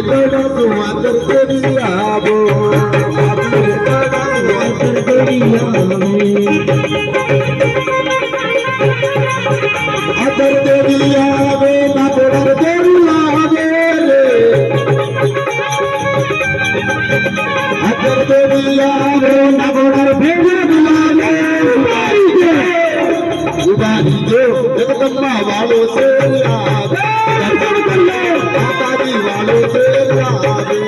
कडा सुमातर करी आबो आपले कडा सुमातर करी आदर देवी आवे नागोडर देवी आवे आदर देवी आवे नागोडर भेजा बुलावे उबारी दे जगदम्बा वालो से आवे माताजी वालो से आवे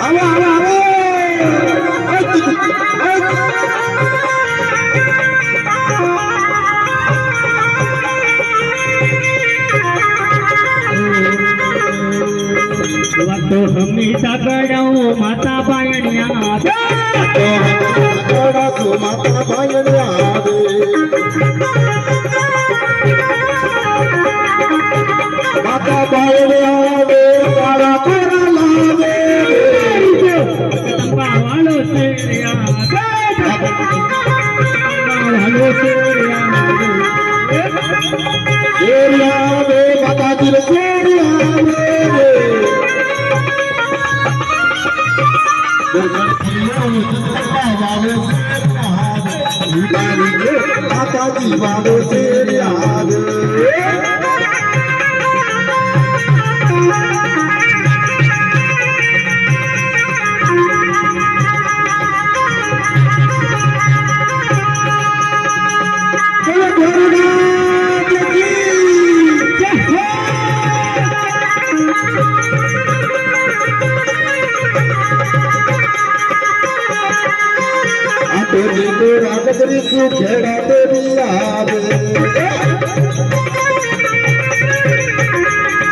आवा आवा आवा तो हमी तगड़ो माता बायनिया कडा सो माता बायनिया माता बायनिया वे कारा कोरा लावे जगदम्बा वालो तेरिया वालो तेरिया तेरिया वे माता जी तेरिया वे माता जी वालो तेरिया रागदरी को खेड़ा देवी आवे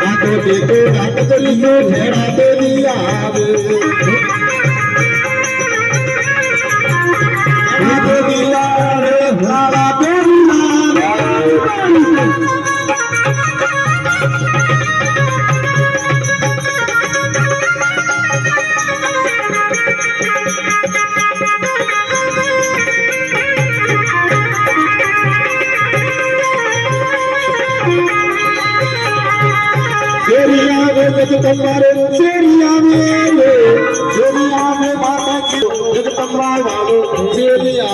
आतो देखो रागदरी को खेड़ा देवी आवे देवी आवे लाला देवी आवे जगदम्बारे शेरिया में माता की जगदम्बा वालो शेरिया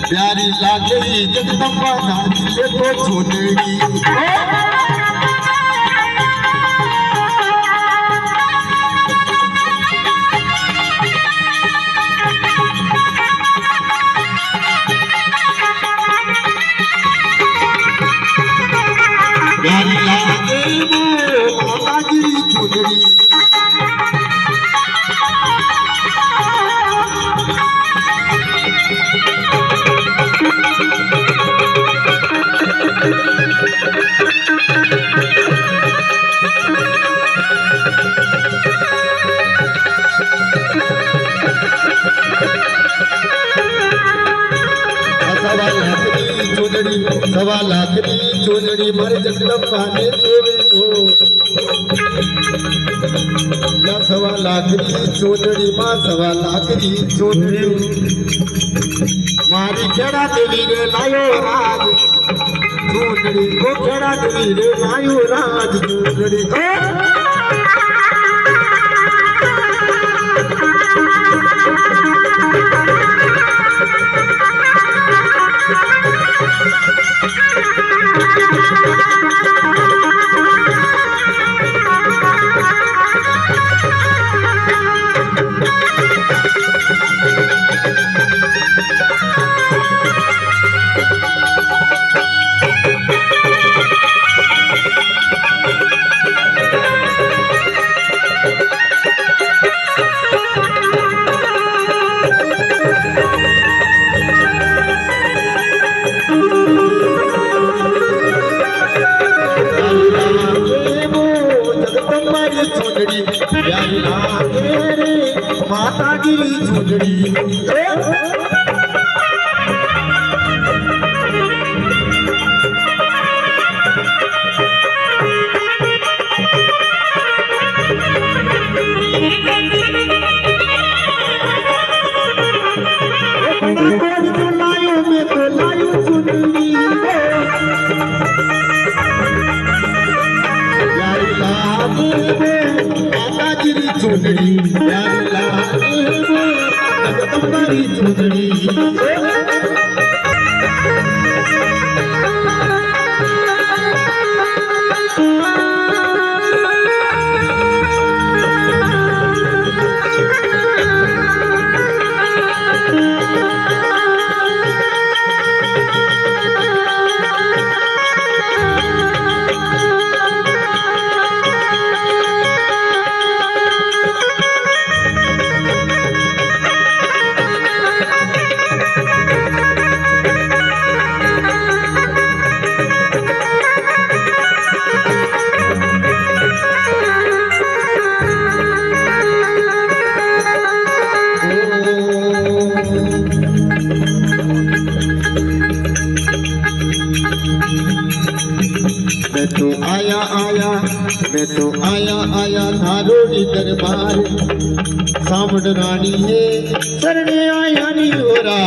प्यारी लागली जगदम्बा नाची तो छोटड़ी प्यारी लागली माताजी छोटड़ी सवा लाख की चोनड़ी मर जगदम्बा ने सोवे हो या सवा लाख की चोनड़ी मां सवा लाख की चोनड़ी मारी खेड़ा देवी रे लायो राज चोनड़ी को खेड़ा देवी रे लायो राज चोनड़ी चूंटड़ी प्यारी लागे रे माता की चूंटड़ी मैं तो लायो चुनरी प्यारी लागे रे माता की चूंटड़ी प्यारी लागे रे जगदम्बा की चूंटड़ी मैं तो आया आया धारोड़ी दरबार सामड़ रानी है शरण आया नी हो रा